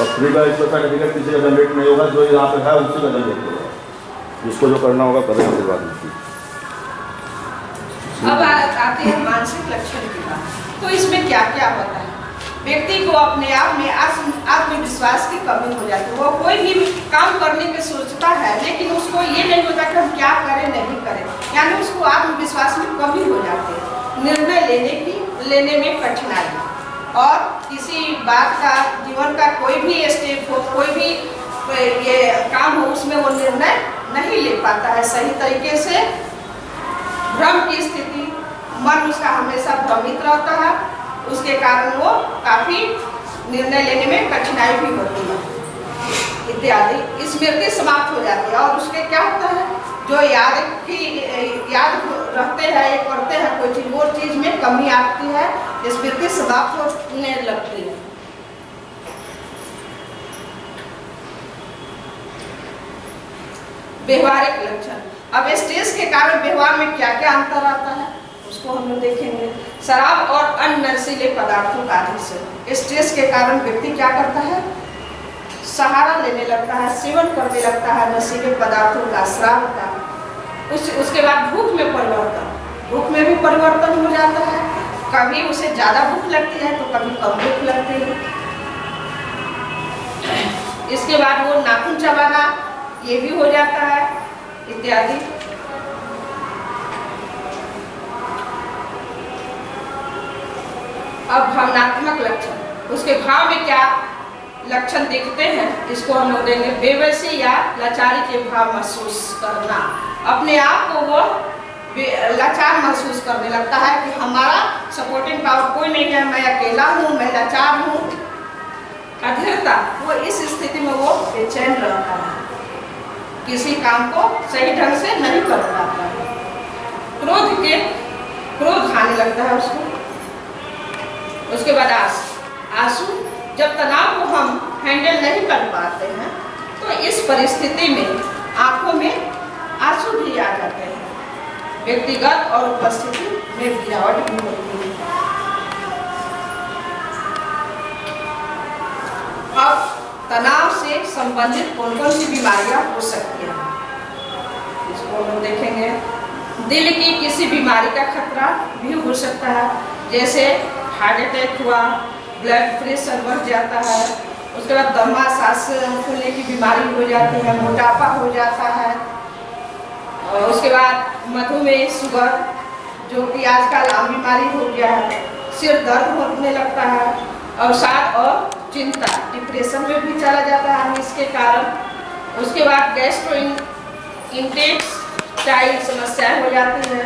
और फ्री का इसका सर्टिफिकेट किसी का जनरेट नहीं होगा, जो यहाँ पे है उसी का जनरेट होगा। जिसको जो करना होगा करें, कोई बात नहीं। अब आते हैं मानसिक लक्षण की बात। तो इसमें क्या क्या होता है? व्यक्ति को अपने आप में आत्मविश्वास की कमी हो जाती है। वो कोई भी काम करने की सोचता है, लेकिन उसको ये नहीं होता कि हम क्या करें नहीं करें, यानी उसको आत्मविश्वास में कमी हो जाती है। निर्णय लेने में कठिनाई, और किसी बात का, जीवन का कोई भी स्टेप हो, कोई भी ये काम हो, उसमें वो निर्णय नहीं ले पाता है सही तरीके से। भ्रम की स्थिति, मन उसका हमेशा भ्रमित रहता है, उसके कारण वो काफी निर्णय लेने में कठिनाई भी होती है इत्यादि। स्मृति समाप्त हो जाती है, और उसके क्या होता है, जो याद रखते हैं, ये करते हैं कोई चीज, वो चीज में कमी आती है, स्मृति समाप्त होने लगती है। व्यवहारिक लक्षण। अब स्ट्रेस के कारण व्यवहार में क्या क्या अंतर आता है उसको हम लोग देखेंगे। शराब और अन्य नशीले पदार्थों का आदि। स्ट्रेस के कारण व्यक्ति क्या करता है, सहारा लेने लगता है, सेवन करने लगता है नशीले पदार्थों का, शराब का। उसके बाद भूख में परिवर्तन, भूख में भी परिवर्तन हो जाता है। कभी उसे ज्यादा भूख लगती है तो कभी कम भूख लगती है। इसके बाद वो नाखून चबाना ये भी हो जाता है इत्यादि। अब भावनात्मक लक्षण, उसके भाव में क्या लक्षण दिखते हैं इसको हम लोग देंगे। बेबसी या लाचारी के भाव महसूस करना, अपने आप को वो लाचार महसूस करने लगता है कि हमारा सपोर्टिंग पावर कोई नहीं है, मैं अकेला हूँ, मैं लाचार हूँ। अधीरता, वो इस स्थिति में वो बेचैन रहता है, किसी काम को सही ढंग से नहीं कर पाता है। क्रोध आने लगता है उसको। उसके बाद आंसू, जब तनाव को हम हैंडल नहीं कर पाते हैं तो इस परिस्थिति में आंखों में आंसू भी आ जाते हैं। व्यक्तिगत और उपस्थिति में गिरावट भी होती है। अब तनाव से संबंधित कौन कौन सी बीमारियां हो सकती हैं इसको हम देखेंगे। दिल की किसी बीमारी का खतरा भी हो सकता है, जैसे हार्ट अटैक हुआ, ब्लड प्रेशर बढ़ जाता है। उसके बाद दमा, सांस फूलने की बीमारी हो जाती है, मोटापा हो जाता है। और उसके बाद मधुमेह, शुगर, जो कि आजकल आम बीमारी हो गया है। सिर दर्द होने लगता है, अवसाद और चिंता, डिप्रेशन में भी चला जाता है इसके कारण। उसके बाद गैस्ट्रो इंटेस्टाइल समस्याएं हो जाती है।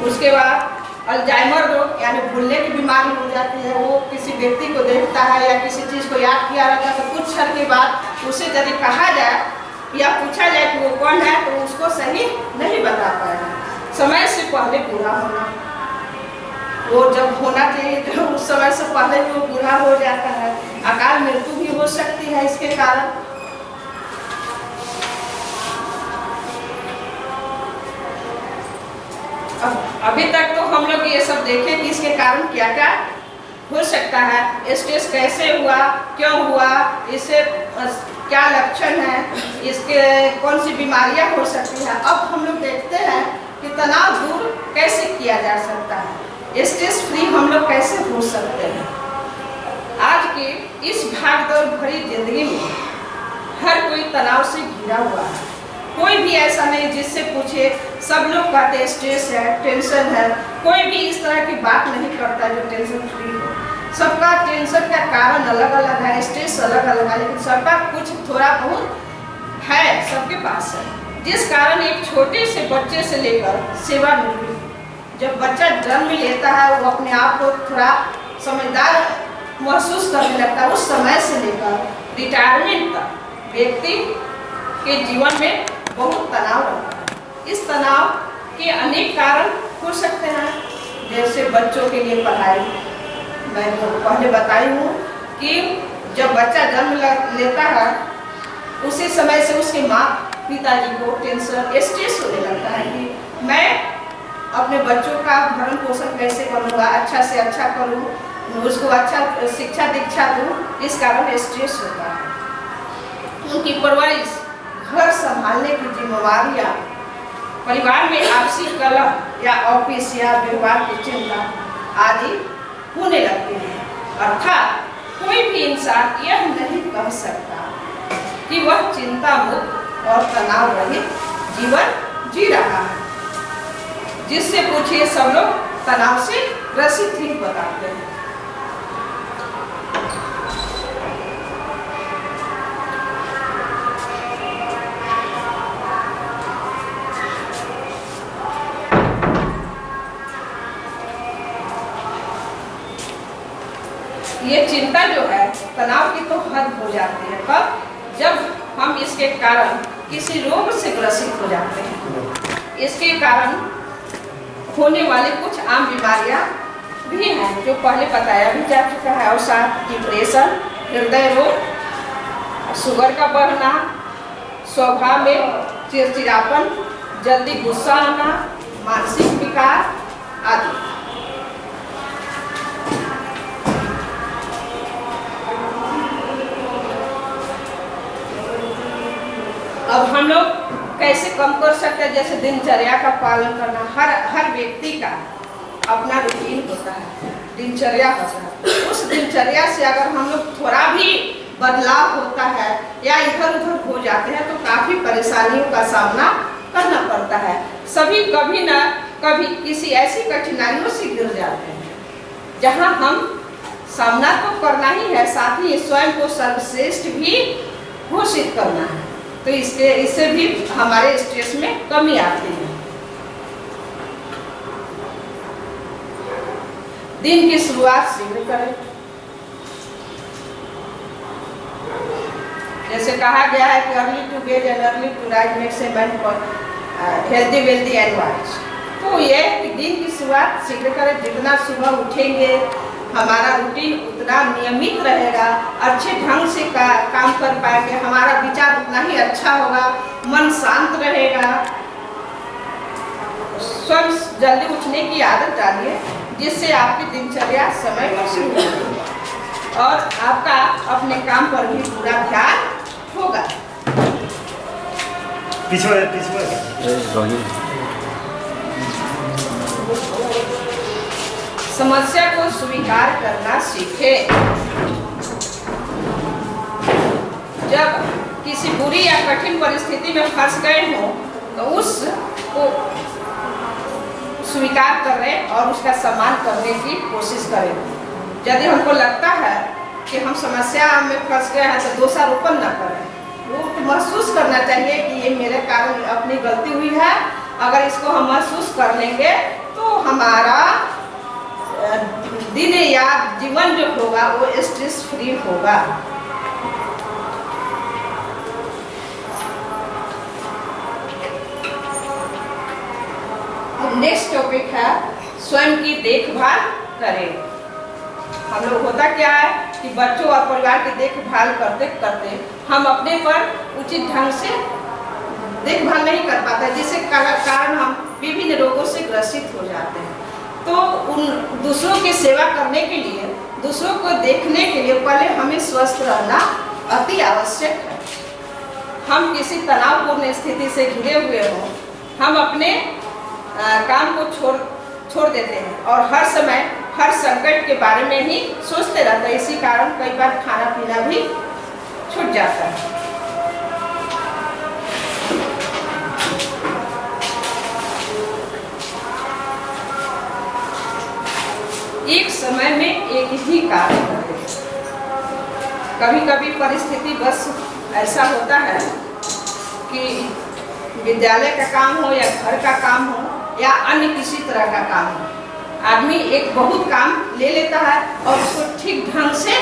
उसके बाद अल्जाइमर रोग यानी भूलने की बीमारी हो जाती है। वो किसी व्यक्ति को देखता है या किसी चीज को याद किया रहता है तो कुछ क्षण के बाद उसे यदि कहा जाए या पूछा जाए कि वो कौन है तो उसको सही नहीं बता पाएगा। समय से पहले पूरा होना, वो जब होना चाहिए तो उस समय से पहले वो पूरा हो जाता है। अकाल मृत्यु भी हो सकती है इसके कारण। अभी तक तो हम लोग ये सब देखें कि इसके कारण क्या क्या हो सकता है, स्ट्रेस कैसे हुआ, क्यों हुआ, इससे क्या लक्षण है, इसके कौन सी बीमारियां हो सकती हैं। अब हम लोग देखते हैं कि तनाव दूर कैसे किया जा सकता है, स्ट्रेस फ्री हम लोग कैसे हो सकते हैं। आज के इस भागदौड़ भरी जिंदगी में हर कोई तनाव से घिरा हुआ है। कोई भी ऐसा नहीं जिससे पूछे सब लोग कहते हैं स्ट्रेस है, टेंशन है। कोई भी इस तरह की बात नहीं करता जो टेंशन फ्री हो। सबका टेंशन का कारण अलग अलग है, स्ट्रेस अलग अलग है, लेकिन सबका कुछ थोड़ा बहुत है, सबके पास है। जिस कारण एक छोटे से बच्चे से लेकर सेवानिवृत्त, जब बच्चा जन्म लेता है वो अपने आप को थोड़ा समझदार महसूस करने लगता है, उस समय से लेकर रिटायरमेंट तक व्यक्ति के जीवन में बहुत तनाव रहता है। इस तनाव के अनेक कारण हो सकते हैं, जैसे बच्चों के लिए पढ़ाई। मैं तो पहले बताई हूँ कि जब बच्चा जन्म लेता है उसी समय से उसके माँ पिताजी को टेंशन, स्ट्रेस होने लगता है कि मैं अपने बच्चों का भरण पोषण कैसे करूँगा, अच्छा से अच्छा करूँ, उसको अच्छा शिक्षा दीक्षा दूँ, इस कारण स्ट्रेस होता है। उनकी परवरिश, घर संभालने की जिम्मेवारियाँ, परिवार में आपसी कलह या ऑफिस या व्यवहार की चिंता आदि होने लगती है। अर्थात कोई भी इंसान यह नहीं कह सकता कि वह चिंता मुक्त और तनाव रहित जीवन जी रहा है। जिससे पूछिए सब लोग तनाव से ग्रसित ही बताते हैं। ये चिंता जो है तनाव की तो हद हो जाती है कब, जब हम इसके कारण किसी रोग से ग्रसित हो जाते हैं। इसके कारण होने वाली कुछ आम बीमारियां भी हैं जो पहले बताया भी जा चुका है, और साथ डिप्रेशन, हृदय रोग, शुगर का बढ़ना, स्वभाव में चिड़चिड़ापन, जल्दी गुस्सा आना, मानसिक विकार आदि। अब हम लोग कैसे कम कर सकते हैं? जैसे दिनचर्या का पालन करना, हर व्यक्ति का अपना रूटीन होता है, दिनचर्या होता है। उस दिनचर्या से अगर हम लोग थोड़ा भी बदलाव होता है या इधर उधर हो जाते हैं तो काफ़ी परेशानियों का सामना करना पड़ता है। सभी कभी न कभी किसी ऐसी कठिनाइयों से गिर जाते हैं जहां हम सामना तो करना ही है, साथ ही स्वयं को सर्वश्रेष्ठ भी घोषित करना है। तो इससे भी हमारे स्ट्रेस में कमी आती है। दिन की शुरुआत शीघ्र करें। जैसे कहा गया है कि early to bed and early to rise makes a man for healthy wealthy and wise. तो ये कि दिन की शुरुआत शीघ्र करें। जितना सुबह उठेंगे हमारा रूटीन उतना नियमित रहेगा, अच्छे ढंग से काम कर पाएंगे, हमारा विचार उतना ही अच्छा होगा, मन शांत रहेगा। स्वयं जल्दी उठने की आदत डालिए जिससे आपकी दिनचर्या समय पर शुरू होगी और आपका अपने काम पर भी पूरा ध्यान होगा। समस्या को स्वीकार करना सीखें। जब किसी बुरी या कठिन परिस्थिति में फंस गए हो तो उसको स्वीकार करें और उसका सम्मान करने की कोशिश करें। यदि हमको लगता है कि हम समस्या में फंस गए हैं तो दोषारोपण न करें। वो महसूस करना चाहिए कि ये मेरे कारण अपनी गलती हुई है। अगर इसको हम महसूस कर लेंगे तो हमारा दिन या जीवन जो होगा वो स्ट्रेस फ्री होगा। नेक्स्ट टॉपिक है स्वयं की देखभाल करें। हम लोग होता क्या है कि बच्चों और परिवार की देखभाल करते करते हम अपने पर उचित ढंग से देखभाल नहीं कर पाते, जिसके कारण हम विभिन्न रोगों से ग्रसित हो जाते हैं। तो उन दूसरों की सेवा करने के लिए, दूसरों को देखने के लिए पहले हमें स्वस्थ रहना अति आवश्यक है। हम किसी तनावपूर्ण स्थिति से घिरे हुए हों, हम अपने काम को छोड़ देते हैं और हर समय हर संकट के बारे में ही सोचते रहते हैं। इसी कारण कई बार खाना पीना भी छूट जाता है। एक समय में एक ही कार्य करें। कभी कभी परिस्थिति बस ऐसा होता है कि विद्यालय का काम हो या घर का काम हो या अन्य किसी तरह का काम हो, आदमी एक बहुत काम ले लेता है और उसको ठीक ढंग से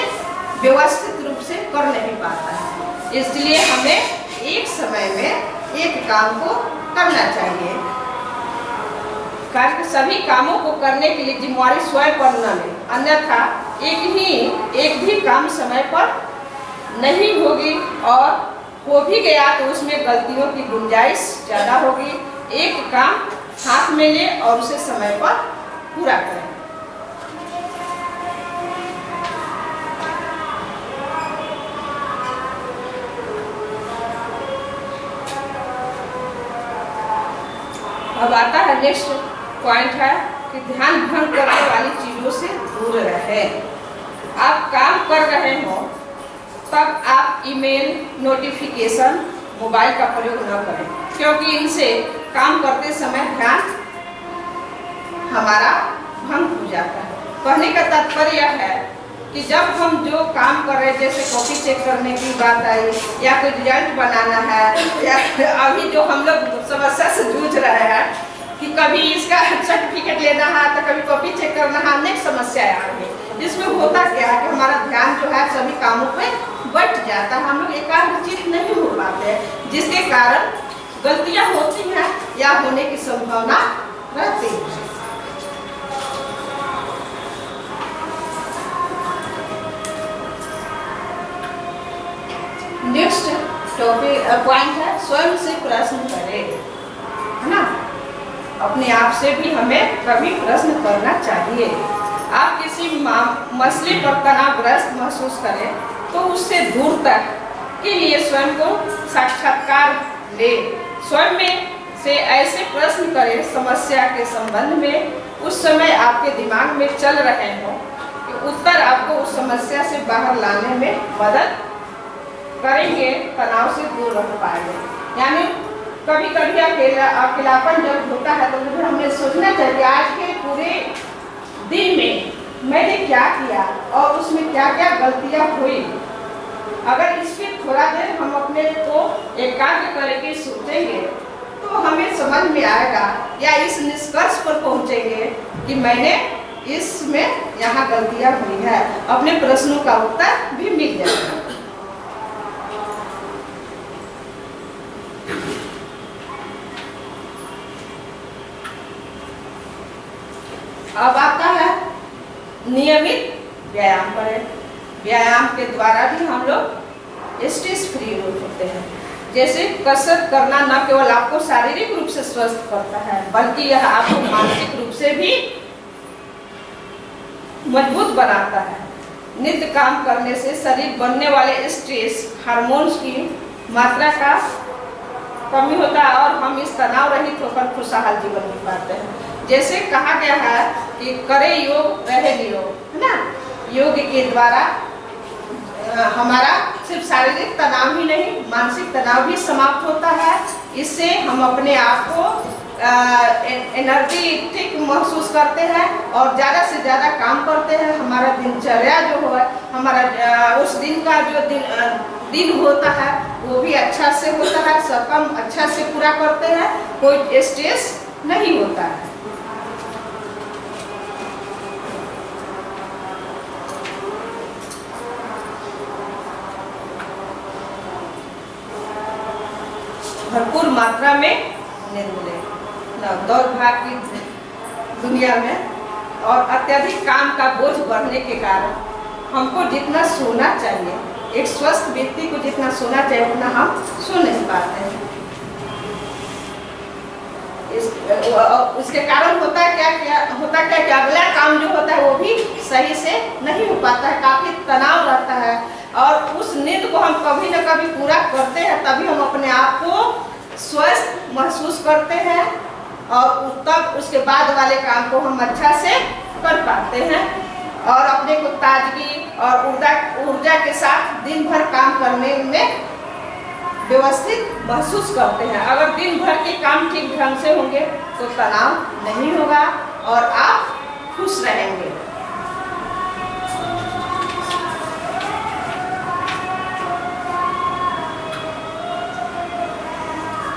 व्यवस्थित रूप से कर नहीं पाता है। इसलिए हमें एक समय में एक काम को करना चाहिए। कारण सभी कामों को करने के लिए जिम्मेवारी स्वयं पर न लें, अन्यथा एक भी काम समय पर नहीं होगी और हो भी गया तो उसमें गलतियों की गुंजाइश ज़्यादा होगी। एक काम हाथ में लें और उसे समय पर पूरा करें। अब आता है नेक्स्ट पॉइंट है कि ध्यान भंग करने वाली चीज़ों से दूर रहें। आप काम कर रहे हो तब आप ईमेल, नोटिफिकेशन, मोबाइल का प्रयोग न करें, क्योंकि इनसे काम करते समय ध्यान हमारा भंग हो जाता है। कहने का तात्पर्य यह है कि जब हम जो काम कर रहे हैं, जैसे कॉपी चेक करने की बात आई या कोई रिजल्ट बनाना है, या अभी जो हम लोग समस्या से जूझ रहे हैं कि कभी इसका सर्टिफिकेट लेना है तो कभी कॉपी चेक करना है, अनेक समस्याएं आ रही हैं। इसमें होता क्या है कि हमारा ध्यान जो है सभी कामों पे बट जाता है, हम लोग एकाग्रचित नहीं हो पाते हैं, जिसके कारण गलतियां होती हैं या होने की संभावना रहती है। नेक्स्ट टॉपिक पॉइंट है स्वयं से प्रश्न करें, है ना। अपने आप से भी हमें कभी प्रश्न करना चाहिए। आप किसी मसले पर तनावग्रस्त महसूस करें तो उससे दूर तक के लिए स्वयं को साक्षात्कार ले। स्वयं में से ऐसे प्रश्न करें समस्या के संबंध में उस समय आपके दिमाग में चल रहे हो कि उत्तर आपको उस समस्या से बाहर लाने में मदद करेंगे, तनाव से दूर रह पाएंगे। यानी कभी कभी अकेलापन जब होता है तो मुझे हमें सोचना चाहिए आज के पूरे दिन में मैंने क्या किया और उसमें क्या क्या गलतियां हुई। अगर इस पर थोड़ा देर हम अपने को एकाग्र करके सोचेंगे तो हमें समझ में आएगा या इस निष्कर्ष पर पहुंचेंगे कि मैंने इसमें यहाँ गलतियां हुई है, अपने प्रश्नों का उत्तर भी मिल जाएगा। अब आता है नियमित व्यायाम करें। व्यायाम के द्वारा भी हम लोग स्ट्रेस फ्री होते हैं। जैसे कसरत करना न केवल आपको शारीरिक रूप से स्वस्थ करता है बल्कि यह आपको मानसिक रूप से भी मजबूत बनाता है। नित्य काम करने से शरीर बनने वाले स्ट्रेस हार्मोन्स की मात्रा का कमी होता है और हम इस तनाव रहित होकर खुशहाल जीवन जी पाते हैं। जैसे कहा गया है कि करे योग रहे निरोग, है ना। योग के द्वारा हमारा सिर्फ शारीरिक तनाव ही नहीं मानसिक तनाव भी समाप्त होता है। इससे हम अपने आप को एनर्जेटिक महसूस करते हैं और ज़्यादा से ज़्यादा काम करते हैं। हमारा दिनचर्या जो है हमारा उस दिन का जो दिन होता है वो भी अच्छा से होता है, सब काम अच्छा से पूरा करते हैं, कोई स्ट्रेस नहीं होता है। भरपूर मात्रा में नींद ले। दौड़ भाग की दुनिया में और अत्यधिक काम का बोझ बढ़ने के कारण हमको जितना सोना चाहिए, एक स्वस्थ व्यक्ति को जितना सोना चाहिए उतना हम सो नहीं पाते हैं। इसके कारण होता क्या कि अगला काम जो होता है वो भी सही से नहीं हो पाता है, काफी तनाव रहता है और उस नींद को हम कभी न कभी पूरा करते हैं तभी हम अपने आप को स्वस्थ महसूस करते हैं और तब उसके बाद वाले काम को हम अच्छा से कर पाते हैं और अपने को ताजगी और ऊर्जा के साथ दिन भर काम करने में व्यवस्थित महसूस करते हैं। अगर दिन भर के काम ठीक ढंग से होंगे तो तनाव नहीं होगा और आप खुश रहेंगे।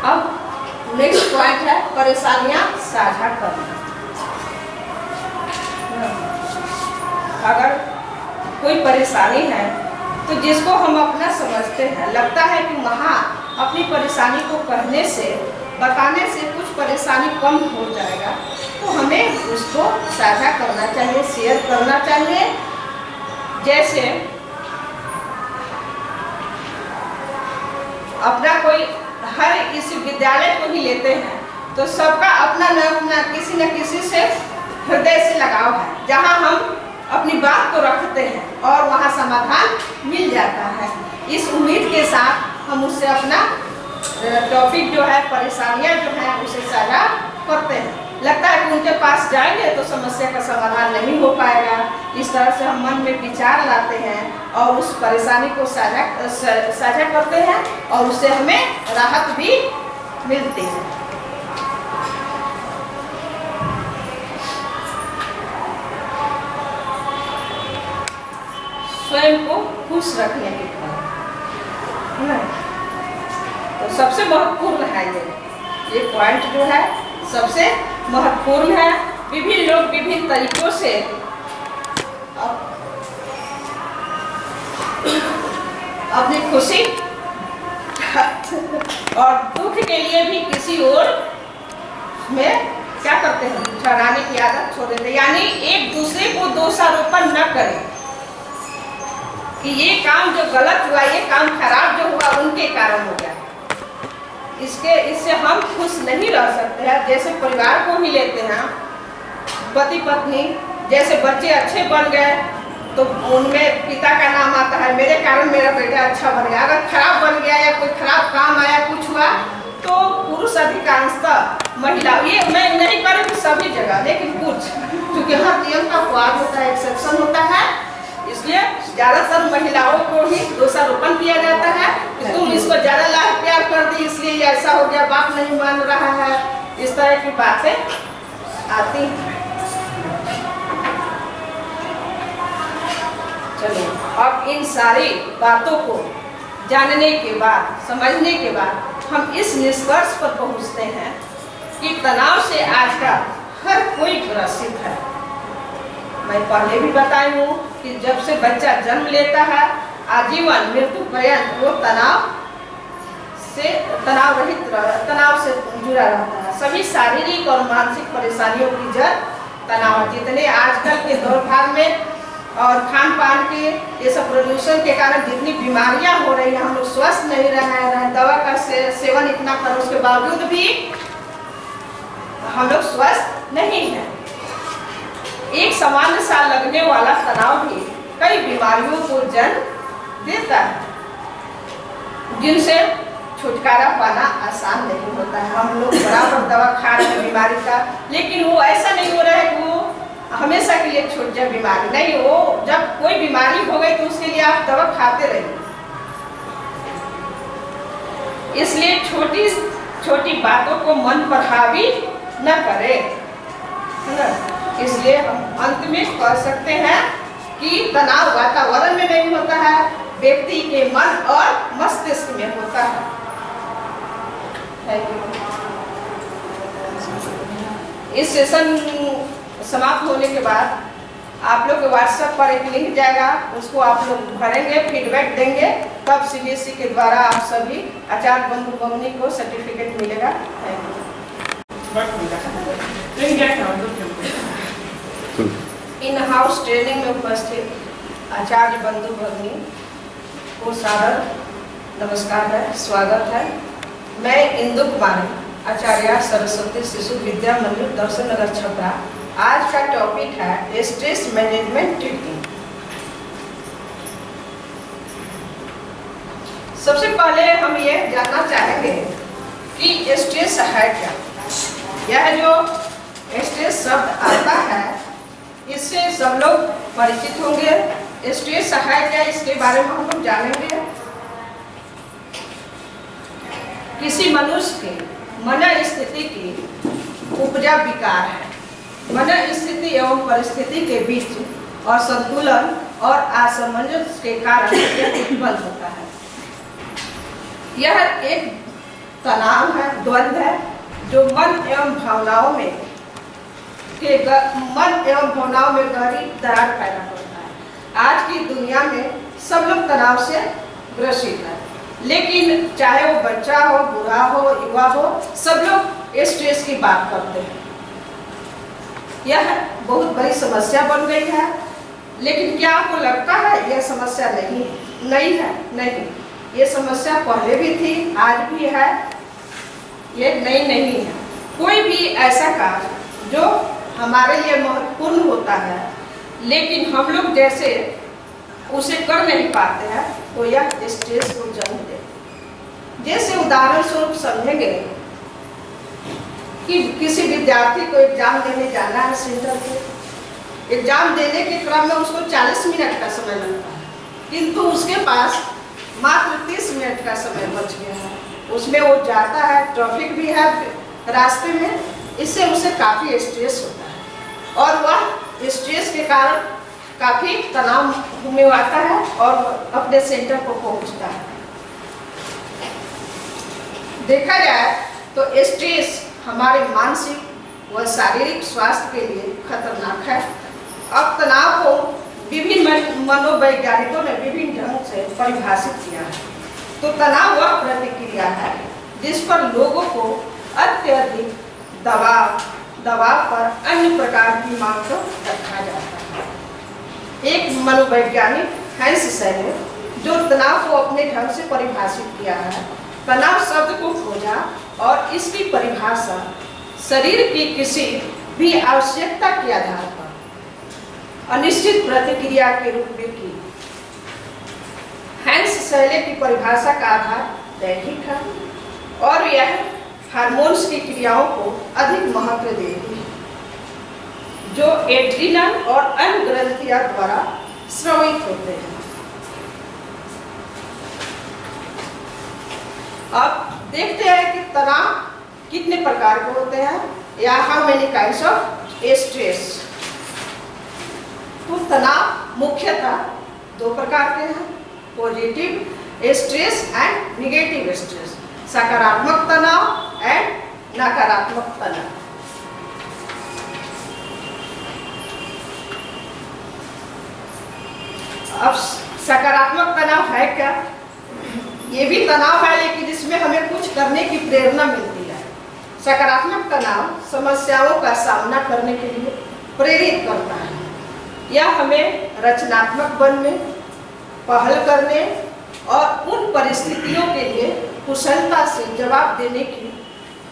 अब नेक्स्ट पॉइंट है परेशानियां साझा करना। अगर कोई परेशानी है तो जिसको हम अपना समझते हैं, लगता है कि वहाँ अपनी परेशानी को कहने से बताने से कुछ परेशानी कम हो जाएगा तो हमें उसको साझा करना चाहिए, शेयर करना चाहिए। जैसे अपना कोई हर इस विद्यालय को ही लेते हैं तो सबका अपना न किसी न किसी से हृदय से लगाव है, जहाँ हम अपनी बात को रखते हैं और वहाँ समाधान मिल जाता है। इस उम्मीद के साथ हम उससे अपना टॉपिक जो है परेशानियाँ जो हैं उसे साझा करते हैं। लगता है कि उनके पास जाएंगे तो समस्या का समाधान नहीं हो पाएगा। इस तरह से हम मन में विचार लाते हैं और उस परेशानी को साझा करते हैं और उससे हमें राहत भी मिलती है। स्वयं को खुश रखने के कारण तो सबसे महत्वपूर्ण है ये पॉइंट जो है सबसे महत्वपूर्ण है। विभिन्न लोग विभिन्न तरीकों से अपनी खुशी और दुख के लिए भी किसी और में क्या करते हैं, ठहराने की आदत छोड़ देते हैं। यानी एक दूसरे को दोषारोपण न करें कि ये काम जो गलत हुआ, ये काम खराब जो हुआ उनके कारण हो गया। इससे हम खुश नहीं रह सकते हैं। जैसे परिवार को ही लेते हैं, पति पत्नी, जैसे बच्चे अच्छे बन गए तो उनमें पिता का नाम आता है, मेरे कारण मेरा बेटा अच्छा बन गया। अगर खराब बन गया या कोई खराब काम आया, कुछ हुआ, तो पुरुष अधिकांशतः महिला, ये मैं नहीं करूँगी सभी जगह, लेकिन कुछ क्योंकि हर नियम का अपवाद होता है, एक्सेप्शन होता है, इसलिए ज्यादातर महिलाओं को ही दोषारोपण किया जाता है कि तुम इसको ज्यादा लाड प्यार कर दी इसलिए ऐसा हो गया, बाप नहीं मान रहा है। इस तरह की बातें आती हैं। चलो, अब इन सारी बातों को जानने के बाद, समझने के बाद हम इस निष्कर्ष पर पहुंचते हैं कि तनाव से आज का हर कोई ग्रसित है। मैं पहले भी बताई हूँ कि जब से बच्चा जन्म लेता है आजीवन मृत्यु पर्यंत वो तनाव से जुड़ा रहता है। सभी शारीरिक और मानसिक परेशानियों की जड़ तनाव। जितने आजकल के दौर भाग में और खान पान के ये सब प्रदूषण के कारण जितनी बीमारियां हो रही हैं, हम लोग स्वस्थ नहीं रहे, दवा का सेवन इतना करें, उसके बावजूद भी हम लोग स्वस्थ नहीं हैं। एक सामान्य सा लगने वाला तनाव भी कई बीमारियों को जन्म देता है, जिनसे छुटकारा पाना आसान नहीं होता है। हम लोग बराबर दवा खा रहे हैं बीमारी का, लेकिन वो ऐसा नहीं हो रहा है कि वो हमेशा के लिए छूट जाए बीमारी। नहीं, वो जब कोई बीमारी हो गई तो उसके लिए आप दवा खाते रहिए। इसलिए छोटी छोटी बातों को मन पर हावी न करें, है ना। इसलिए हम अंत में कह सकते हैं कि तनाव वातावरण में नहीं होता है, व्यक्ति के मन और मस्तिष्क में होता है। इस सेशन समाप्त होने के बाद आप लोग के व्हाट्सएप पर एक लिंक जाएगा, उसको आप लोग भरेंगे, फीडबैक देंगे, तब सीबीएसई के द्वारा आप सभी आचार्य बंधु भगिनी को सर्टिफिकेट मिलेगा। इन हाउस ट्रेनिंग में उपस्थित आचार्य बंधु भगिनी को सादर नमस्कार है, स्वागत है। मैं इंदु कुमारी, आचार्य सरस्वती शिशु विद्या मंदिर दर्शन नगर छपरा। आज का टॉपिक है स्ट्रेस मैनेजमेंट टेक्निक। सबसे पहले हम ये जानना चाहेंगे कि स्ट्रेस है क्या। यह जो स्ट्रेस शब्द आता है इससे सब लोग परिचित होंगे। स्ट्रेस है क्या, इसके बारे में हम लोग जानेंगे। किसी मनुष्य के मन स्थिति की उपजा विकार है। मन स्थिति एवं परिस्थिति के बीच असंतुलन और असमंजस के कारण यह उत्पन्न होता है। यह एक तनाव है, द्वंद्व है, जो मन एवं भावनाओं में गहरी दरार पैदा करता है। आज की दुनिया में सब लोग तनाव से ग्रसित है, लेकिन चाहे वो बच्चा हो, बूढ़ा हो, युवा हो, सब लोग स्ट्रेस की बात करते हैं। यह बहुत बड़ी समस्या बन गई है, लेकिन क्या आपको लगता है यह समस्या नहीं है? नहीं, ये समस्या पहले भी थी, आज भी है, ये नई नहीं है। कोई भी ऐसा कार्य जो हमारे लिए महत्वपूर्ण होता है, लेकिन हम लोग जैसे उसे कर नहीं पाते हैं, तो यह स्ट्रेस को जन्म देता है। जैसे उदाहरण स्वरूप समझेंगे कि किसी विद्यार्थी को एग्जाम देने जाना है सेंटर पे, एग्जाम देने के क्रम में उसको 40 मिनट का समय लगता है, किंतु उसके पास मात्र 30 मिनट का समय बच गया है। उसमें वो जाता है, ट्रैफिक भी है रास्ते में, इससे उसे काफ़ी स्ट्रेस होता है और वह स्ट्रेस के कारण काफ़ी तनाव में आता है और अपने सेंटर को पहुंचता है। देखा जाए तो स्ट्रेस हमारे मानसिक व शारीरिक स्वास्थ्य के लिए खतरनाक है। अब तनाव को विभिन्न मनोवैज्ञानिकों ने विभिन्न ढंग से परिभाषित किया है। तो तनाव वह प्रतिक्रिया है जिस पर लोगों को अत्यधिक दबाव पर अन्य प्रकार की मांग को रखा जाता है। एक मनोवैज्ञानिक हैंस सेले जो तनाव को अपने ढंग से परिभाषित किया है, तनाव शब्द को खोजा और इसकी परिभाषा शरीर की किसी भी आवश्यकता के आधार पर अनिश्चित प्रतिक्रिया के रूप में की। हैंस सेले की परिभाषा का आधार दैहिक है और यह हार्मोन्स की क्रियाओं को अधिक महत्व देती है जो एड्रिनल और अन्य ग्रंथियों द्वारा स्रावित होते हैं। अब देखते हैं कि तनाव कितने प्रकार के होते हैं या how many kinds of stress. तो तनाव मुख्यतः 2 प्रकार के हैं, positive stress and negative stress, सकारात्मक तनाव एंड नकारात्मक तनाव। अब सकारात्मक तनाव है क्या? ये भी तनाव है लेकिन इसमें हमें कुछ करने की प्रेरणा मिलती है। सकारात्मक तनाव समस्याओं का सामना करने के लिए प्रेरित करता है। यह हमें रचनात्मक बनने, पहल करने और उन परिस्थितियों के लिए कुशलता से जवाब देने की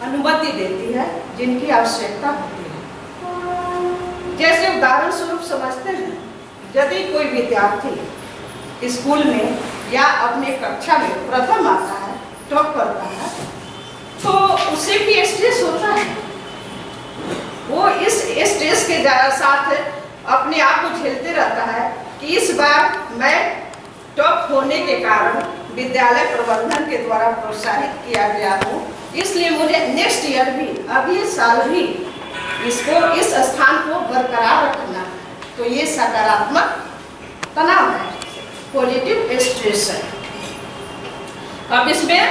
अनुमति देती है जिनकी आवश्यकता होती है। जैसे उदाहरण स्वरूप समझते हैं, यदि कोई विद्यार्थी स्कूल में या अपने कक्षा में प्रथम आता है, टॉप करता है, तो उसे भी स्ट्रेस होता है। वो इस स्ट्रेस के साथ अपने आप को झेलते रहता है कि इस बार मैं टॉप होने के कारण विद्यालय प्रबंधन के द्वारा प्रोत्साहित किया गया हूँ, इसलिए मुझे नेक्स्ट ईयर भी, अगले साल भी इसको इस स्थान को बरकरार रखना है। तो ये सकारात्मक तनाव है, पॉजिटिव स्ट्रेस है। अब इसमें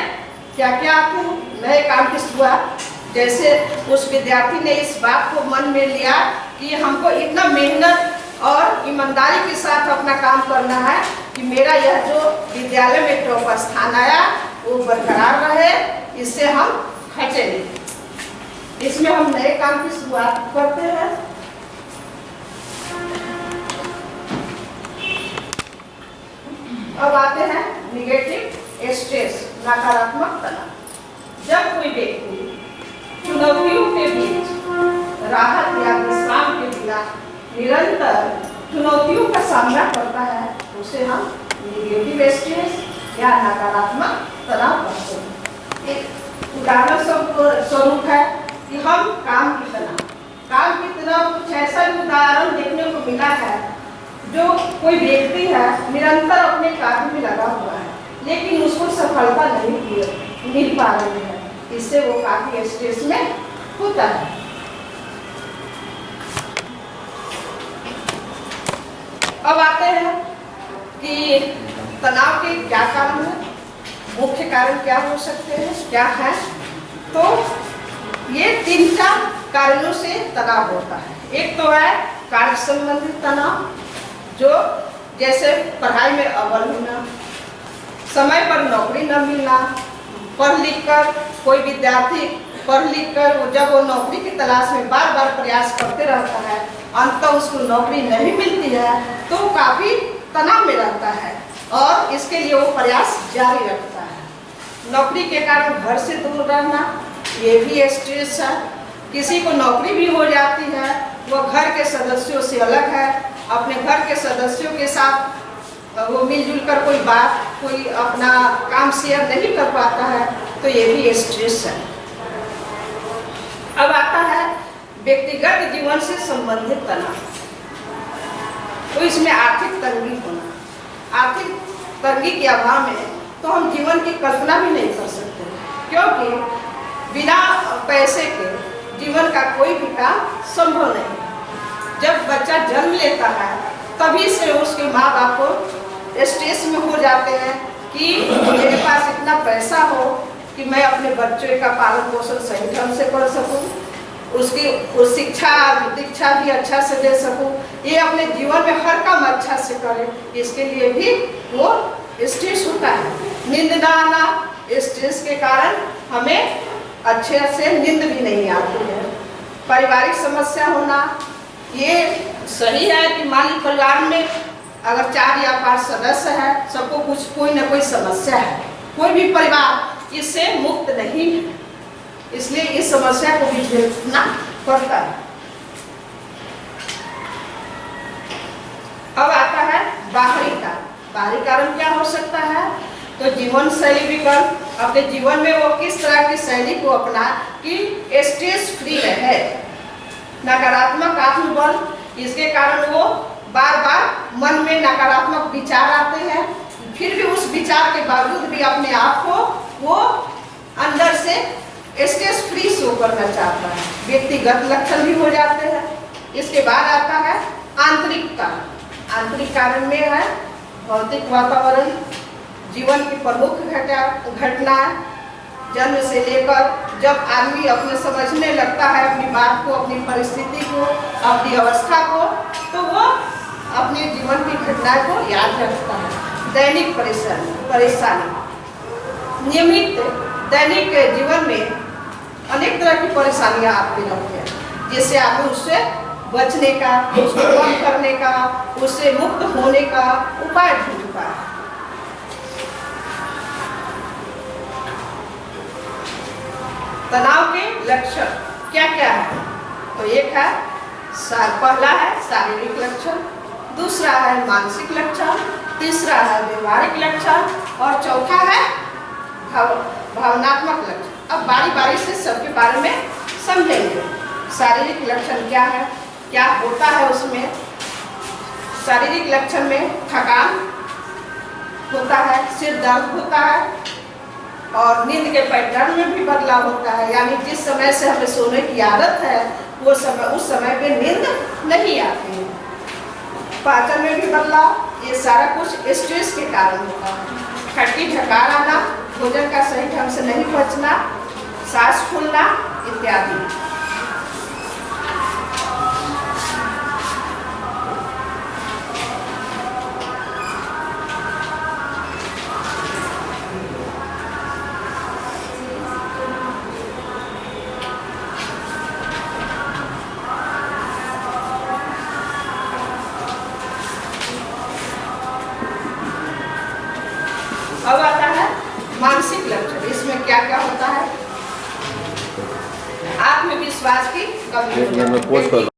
क्या क्या आते हैं? नए काम की शुरुआत, जैसे उस विद्यार्थी ने इस बात को मन में लिया कि हमको इतना मेहनत और ईमानदारी के साथ अपना काम करना है कि मेरा यह जो विद्यालय में टॉप स्थान आया वो बरकरार रहे, इससे हम हटे नहीं। इसमें हम नए काम की शुरुआत करते हैं। अब आते हैं निगेटिव स्ट्रेस, नकारात्मक तनाव। जब कोई व्यक्ति चुनौतियों के बीच राहत या विश्राम के बिना निरंतर चुनौतियों का सामना करता है, उसे हम निगेटिव स्ट्रेस या नकारात्मक तनाव कहते हैं। एक उदाहरण स्वरूप है कि हम काम की तरह कुछ ऐसा उदाहरण देखने को मिला है, जो कोई व्यक्ति है निरंतर अपने कार्य में लगा हुआ है लेकिन उसको सफलता नहीं मिल पा रही है, इससे वो काफी स्ट्रेस में होता है। अब आते हैं कि तनाव के क्या कारण है, मुख्य कारण क्या हो सकते हैं, क्या है। तो ये 3-4 कारणों से तनाव होता है। एक तो है कार्य संबंधित तनाव, जो जैसे पढ़ाई में अव्वल होना, समय पर नौकरी न मिलना, पढ़ लिख कर कोई विद्यार्थी पढ़ लिख कर जब वो नौकरी की तलाश में बार बार प्रयास करते रहता है, अंततः उसको नौकरी नहीं मिलती है तो वो काफ़ी तनाव में रहता है और इसके लिए वो प्रयास जारी रखता है। नौकरी के कारण घर से दूर रहना, ये भी स्ट्रेस है। किसी को नौकरी भी हो जाती है, वो घर के सदस्यों से अलग है, अपने घर के सदस्यों के साथ वो मिलजुल कर कोई अपना काम शेयर नहीं कर पाता है, तो ये भी स्ट्रेस है। अब आता है व्यक्तिगत जीवन से संबंधित तनाव। तो इसमें आर्थिक तंगी होना। आर्थिक तंगी के अभाव में तो हम जीवन की कल्पना भी नहीं कर सकते, क्योंकि बिना पैसे के जीवन का कोई भी काम संभव नहीं। जब बच्चा जन्म लेता है तभी से उसके माँ बाप को स्ट्रेस में हो जाते हैं कि मेरे पास इतना पैसा हो कि मैं अपने बच्चे का पालन पोषण सही ढंग से कर सकूं, उसकी शिक्षा दीक्षा भी अच्छा से दे सकूं, ये अपने जीवन में हर काम अच्छा से करे। इसके लिए भी वो स्ट्रेस होता है। नींद ना आना, स्ट्रेस के कारण हमें अच्छे से नींद भी नहीं आती है। पारिवारिक समस्या होना, ये सही है कि मान ली परिवार में अगर 4 या 5 सदस्य हैं, सबको कुछ कोई ना कोई समस्या है। कोई भी परिवार इससे मुक्त नहीं है, इसलिए इस समस्या को भी झेलना पड़ता है। अब आता है बाहरी कारण। बाहरी कारण क्या हो सकता है? तो जीवन शैली विकल्प। अपने जीवन में वो किस तरह की शैली को अपना कि स्ट्रेस फ्री रहे। नकारात्मक आत्मबल, इसके कारण वो बार बार मन में नकारात्मक विचार आते हैं, फिर भी उस विचार के बावजूद भी अपने आप को वो अंदर से स्ट्रेस फ्री शो करना चाहता है। व्यक्तिगत लक्षण भी हो जाते हैं। इसके बाद आता है आंतरिक कारण। आंतरिक कारण में है भौतिक वातावरण, जीवन की प्रमुख घटना, जन्म से लेकर जब आदमी अपने समझने लगता है अपनी बात को, अपनी परिस्थिति को, अपनी अवस्था को, तो वो अपने जीवन की घटना को याद रखता है। दैनिक परेशानी, नियमित दैनिक जीवन में अनेक तरह की परेशानियां आती रहती हैं, जिससे आदमी उससे बचने का, उसको कम करने का, उससे मुक्त होने का उपाय ढूंढता है। तनाव के लक्षण क्या क्या है? तो एक है पहला है शारीरिक लक्षण, दूसरा है मानसिक लक्षण, तीसरा है व्यवहारिक लक्षण और चौथा है भावनात्मक लक्षण। अब बारी बारी से सबके बारे में समझेंगे। शारीरिक लक्षण क्या है, क्या होता है उसमें? शारीरिक लक्षण में थकान होता है, सिर दर्द होता है और नींद के पैटर्न में भी बदलाव होता है। यानी जिस समय से हमें सोने की आदत है वो समय, उस समय पे नींद नहीं आती है। पाचन में भी बदलाव, ये सारा कुछ स्ट्रेस के कारण होता है। खट्टी ढकार आना, भोजन का सही ढंग से नहीं पचना, सांस फूलना इत्यादि। अब आता है मानसिक लक्षण। इसमें क्या क्या होता है? आत्मविश्वास की कमी।